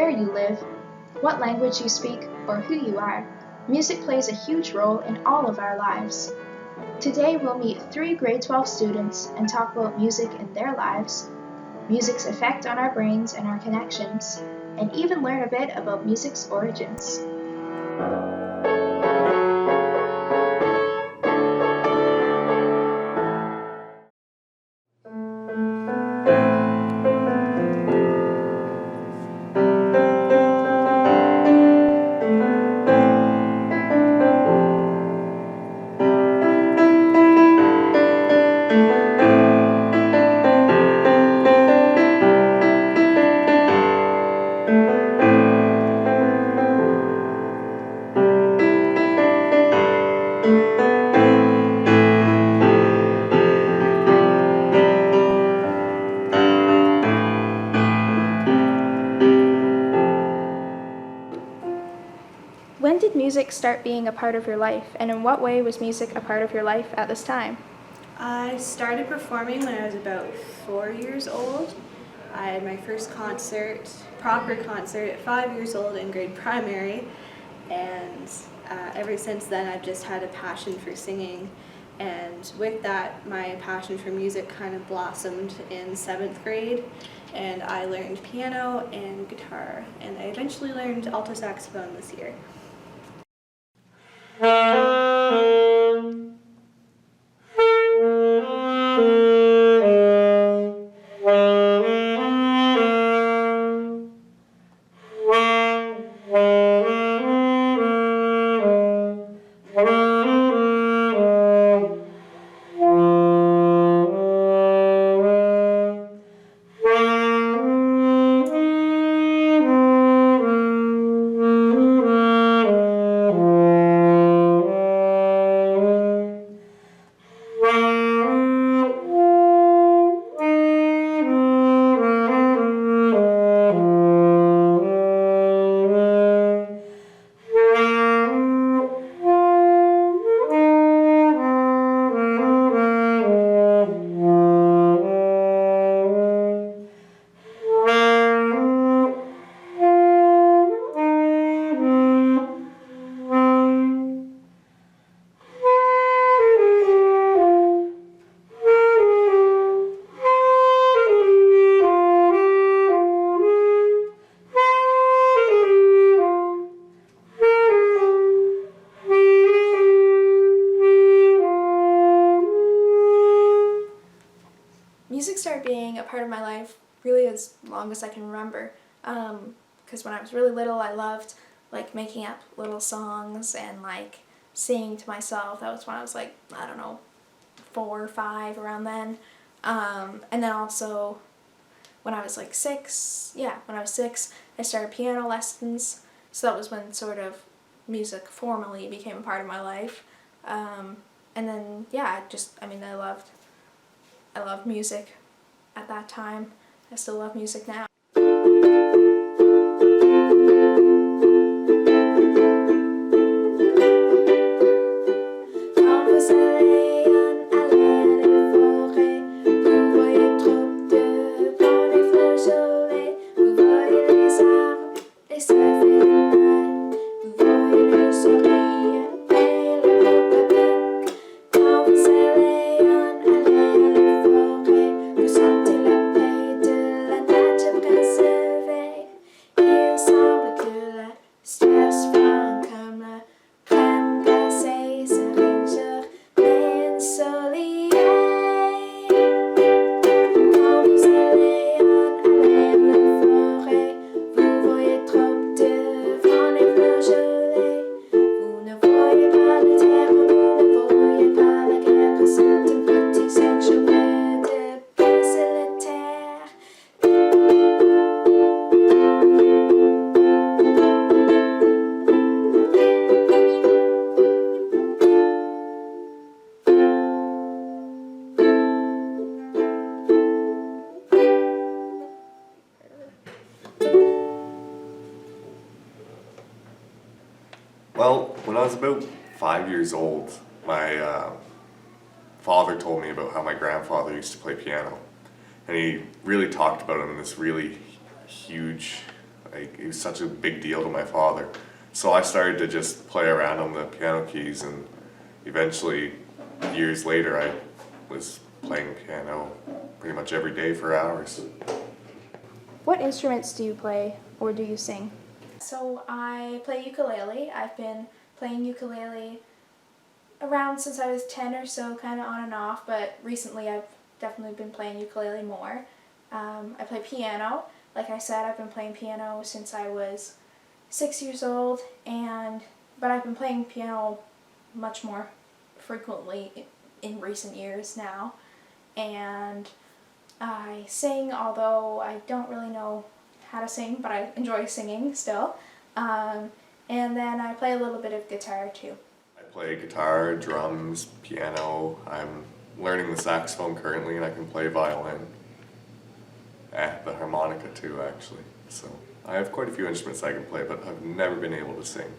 where you live, what language you speak, or who you are, music plays a huge role in all of our lives. Today we'll meet 3 grade 12 students and talk about music in their lives, music's effect on our brains and our connections, and even learn a bit about music's origins. When did music start being a part of your life, and in what way was music a part of your life at this time? I started performing when I was about 4 years old. I had my first proper concert at 5 years old in grade primary, and ever since then I've just had a passion for singing. And with that, my passion for music kind of blossomed in 7th grade, and I learned piano and guitar, and I eventually learned alto saxophone this year. Music started being a part of my life really as long as I can remember, because when I was really little I loved making up little songs and singing to myself. That was when I was I don't know, 4 or 5, around then. And then also when I was 6, when I was 6 I started piano lessons, so that was when sort of music formally became a part of my life. And then I loved music at that time. I still love music now. Well, when I was about 5 years old, my father told me about how my grandfather used to play piano. And he really talked about him in this really huge Like, it was such a big deal to my father. So I started to just play around on the piano keys, and eventually, years later, I was playing piano pretty much every day for hours. What instruments do you play or do you sing? So I play ukulele. I've been playing ukulele around since I was 10 or so, kind of on and off, but recently I've definitely been playing ukulele more. I play piano. Like I said, I've been playing piano since I was 6 years old, but I've been playing piano much more frequently in recent years now. And I sing, although I don't really know how to sing, but I enjoy singing still. And then I play a little bit of guitar too. I play guitar, drums, piano. I'm learning the saxophone currently, and I can play violin. The harmonica too, actually. So I have quite a few instruments I can play, but I've never been able to sing.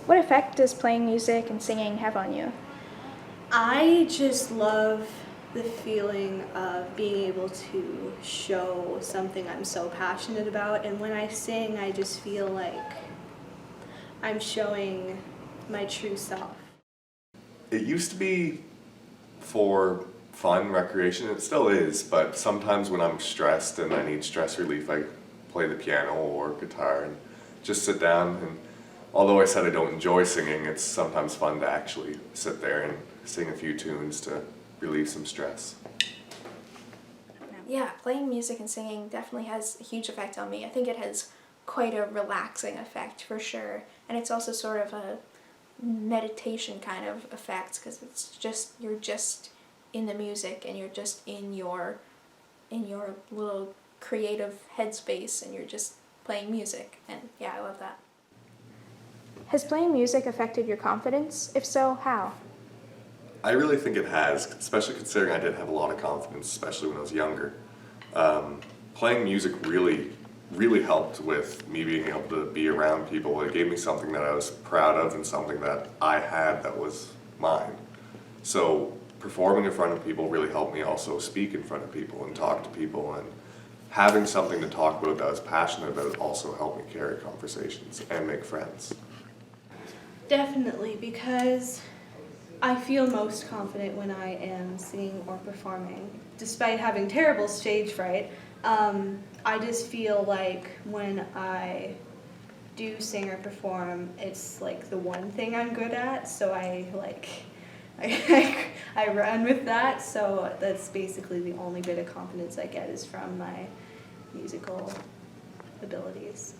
What effect does playing music and singing have on you? I just love the feeling of being able to show something I'm so passionate about, and when I sing, I just feel like I'm showing my true self. It used to be for fun, recreation. It still is, but sometimes when I'm stressed and I need stress relief, I play the piano or guitar and just sit down. And although I said I don't enjoy singing, it's sometimes fun to actually sit there and sing a few tunes to relieve some stress. Yeah, playing music and singing definitely has a huge effect on me. I think it has quite a relaxing effect for sure, and it's also sort of a meditation kind of effect because you're just in the music and you're just in your little creative headspace and you're just playing music, and yeah, I love that. Has playing music affected your confidence? If so, how? I really think it has, especially considering I did have a lot of confidence, especially when I was younger. Playing music really helped with me being able to be around people. It gave me something that I was proud of and something that I had that was mine. So performing in front of people really helped me also speak in front of people and talk to people, and having something to talk about that I was passionate about also helped me carry conversations and make friends. Definitely, because I feel most confident when I am singing or performing. Despite having terrible stage fright, I just feel like when I do sing or perform, it's like the one thing I'm good at, so I run with that, so that's basically the only bit of confidence I get is from my musical abilities.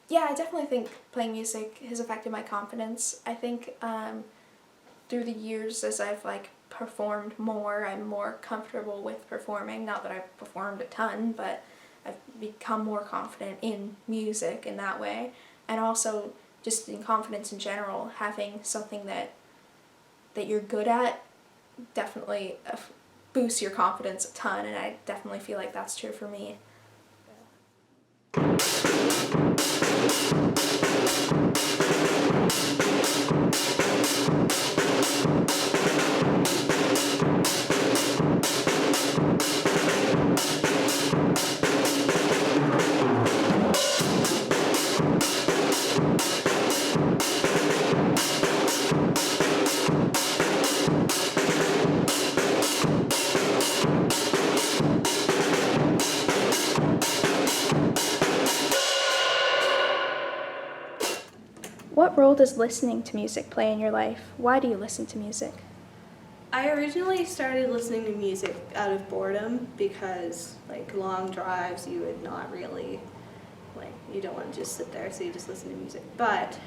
Yeah, I definitely think playing music has affected my confidence. I think through the years as I've performed more, I'm more comfortable with performing. Not that I've performed a ton, but I've become more confident in music in that way. And also just in confidence in general, having something that you're good at definitely boosts your confidence a ton, and I definitely feel like that's true for me. What role does listening to music play in your life? Why do you listen to music? I originally started listening to music out of boredom because like long drives you would not really, like you don't want to just sit there, so you just listen to music. But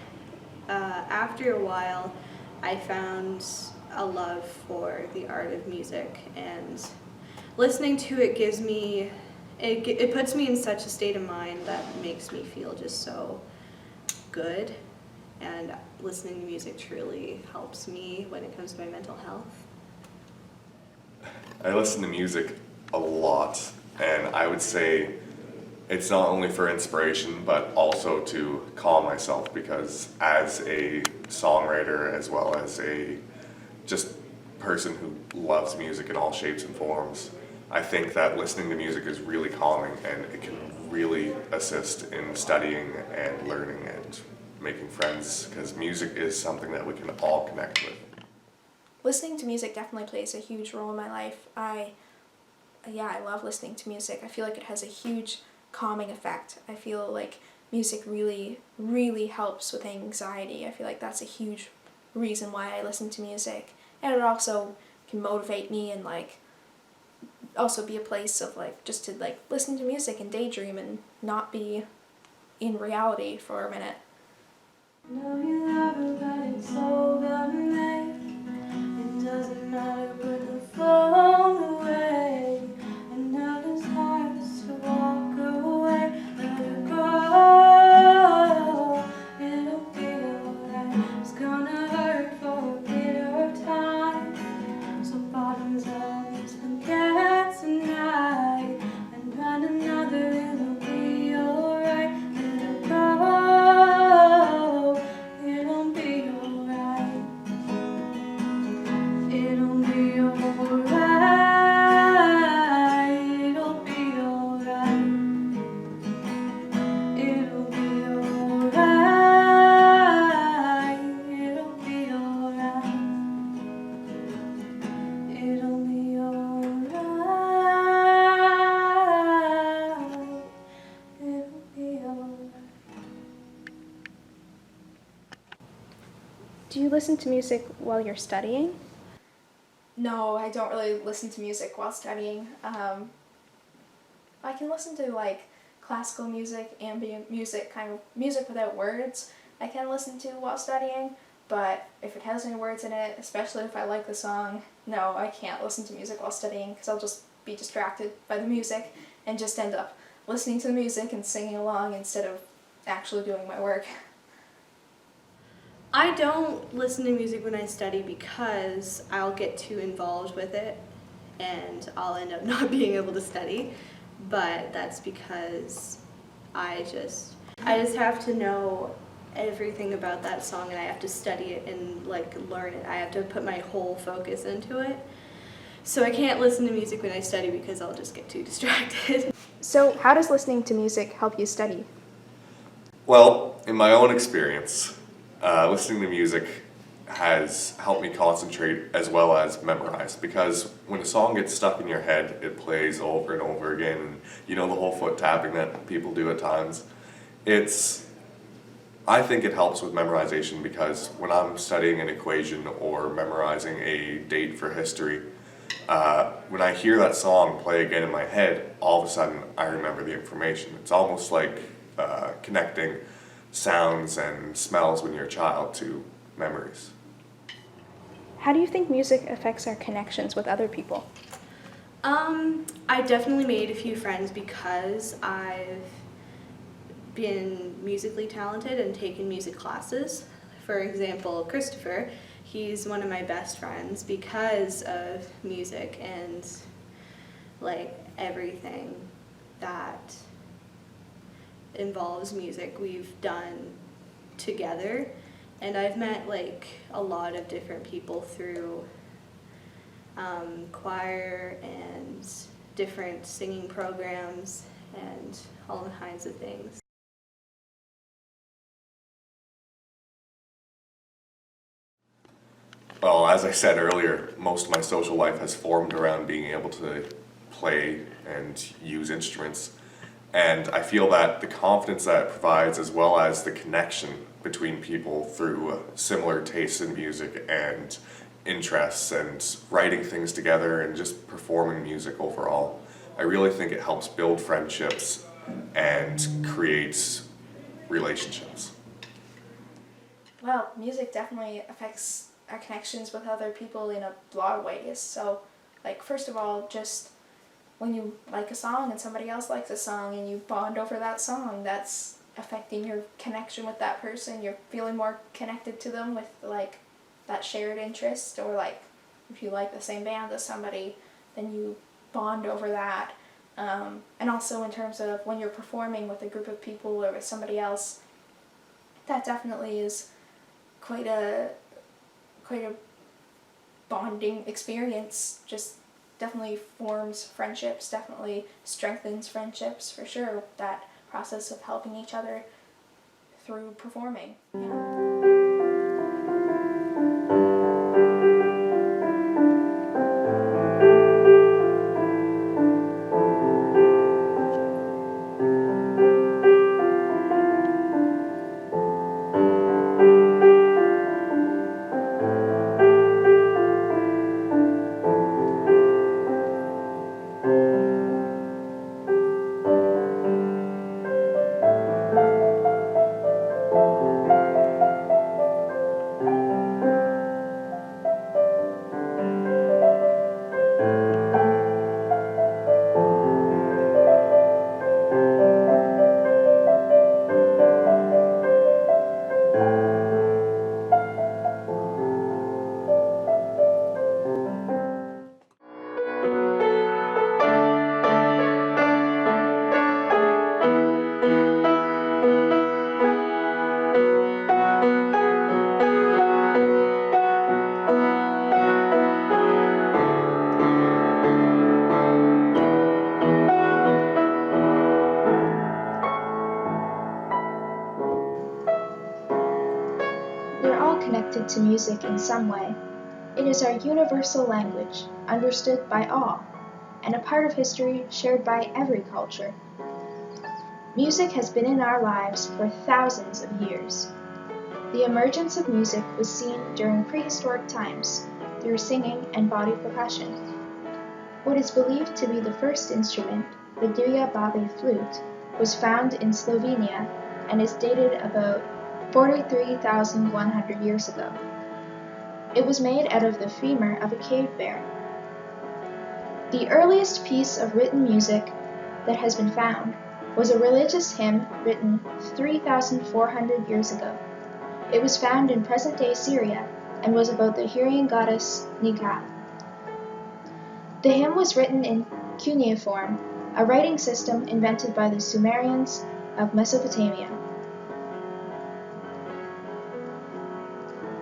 after a while I found a love for the art of music, and listening to it gives me, it puts me in such a state of mind that makes me feel just so good, and listening to music truly helps me when it comes to my mental health. I listen to music a lot, and I would say it's not only for inspiration, but also to calm myself, because as a songwriter, as well as a just person who loves music in all shapes and forms, I think that listening to music is really calming, and it can really assist in studying and learning and making friends, because music is something that we can all connect with. Listening to music definitely plays a huge role in my life. I love listening to music. I feel like it has a huge calming effect. I feel like music really, really helps with anxiety. I feel like that's a huge reason why I listen to music. And it also can motivate me and like also be a place of like just to like listen to music and daydream and not be in reality for a minute. Know you love her, but it's over, mate. It doesn't matter, put the phone away. I know it's hard to walk away, let her go. It'll be alright. It's gonna hurt for a bit of time. So bottoms up, let's forget tonight and find another. It'll be alright. Let her go. It'll be alright. It'll be alright. It'll be alright. It'll be alright. It'll be alright. It'll be alright. It'll be alright. Do you listen to music while you're studying? No, I don't really listen to music while studying. I can listen to like classical music, ambient music, kind of music without words I can listen to while studying, but if it has any words in it, especially if I like the song, no, I can't listen to music while studying because I'll just be distracted by the music and just end up listening to the music and singing along instead of actually doing my work. I don't listen to music when I study because I'll get too involved with it and I'll end up not being able to study, but that's because I just have to know everything about that song, and I have to study it and like learn it. I have to put my whole focus into it. So I can't listen to music when I study because I'll just get too distracted. So, how does listening to music help you study? Well, in my own experience, listening to music has helped me concentrate as well as memorize, because when a song gets stuck in your head, it plays over and over again, and you know the whole foot tapping that people do at times. I think it helps with memorization, because when I'm studying an equation or memorizing a date for history, when I hear that song play again in my head, all of a sudden I remember the information. It's almost like connecting sounds and smells when you're a child to memories. How do you think music affects our connections with other people? I definitely made a few friends because I've been musically talented and taken music classes. For example, Christopher, he's one of my best friends because of music and like everything that involves music we've done together. And I've met like a lot of different people through choir and different singing programs and all kinds of things. Well, as I said earlier, most of my social life has formed around being able to play and use instruments. And I feel that the confidence that it provides, as well as the connection between people through similar tastes in music and interests and writing things together and just performing music overall. I really think it helps build friendships and create relationships. Well, music definitely affects our connections with other people in a lot of ways. So, like, first of all, just when you like a song and somebody else likes a song and you bond over that song, that's affecting your connection with that person. You're feeling more connected to them with, like, that shared interest, or, like, if you like the same band as somebody, then you bond over that. And also in terms of when you're performing with a group of people or with somebody else, that definitely is quite a bonding experience. Just definitely forms friendships, definitely strengthens friendships for sure, that process of helping each other through performing. Yeah. We're all connected to music in some way. It is our universal language, understood by all, and a part of history shared by every culture. Music has been in our lives for thousands of years. The emergence of music was seen during prehistoric times through singing and body percussion. What is believed to be the first instrument, the Duya Babe flute, was found in Slovenia and is dated about 43,100 years ago. It was made out of the femur of a cave bear. The earliest piece of written music that has been found was a religious hymn written 3,400 years ago. It was found in present-day Syria and was about the hearing goddess Nika. The hymn was written in cuneiform, a writing system invented by the Sumerians of Mesopotamia.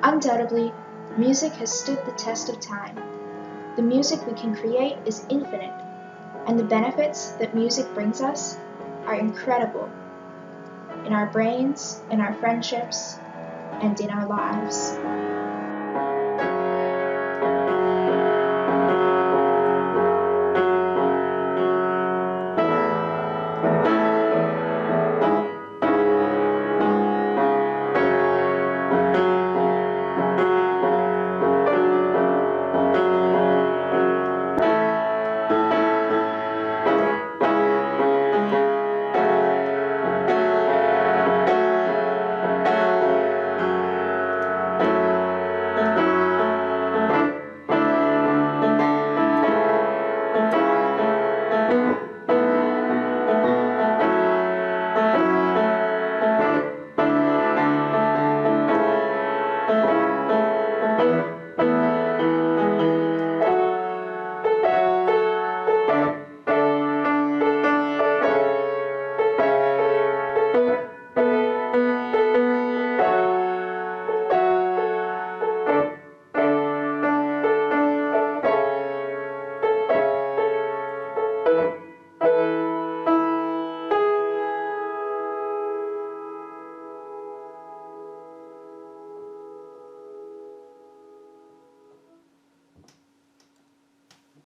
Undoubtedly, music has stood the test of time. The music we can create is infinite, and the benefits that music brings us are incredible in our brains, in our friendships, and in our lives.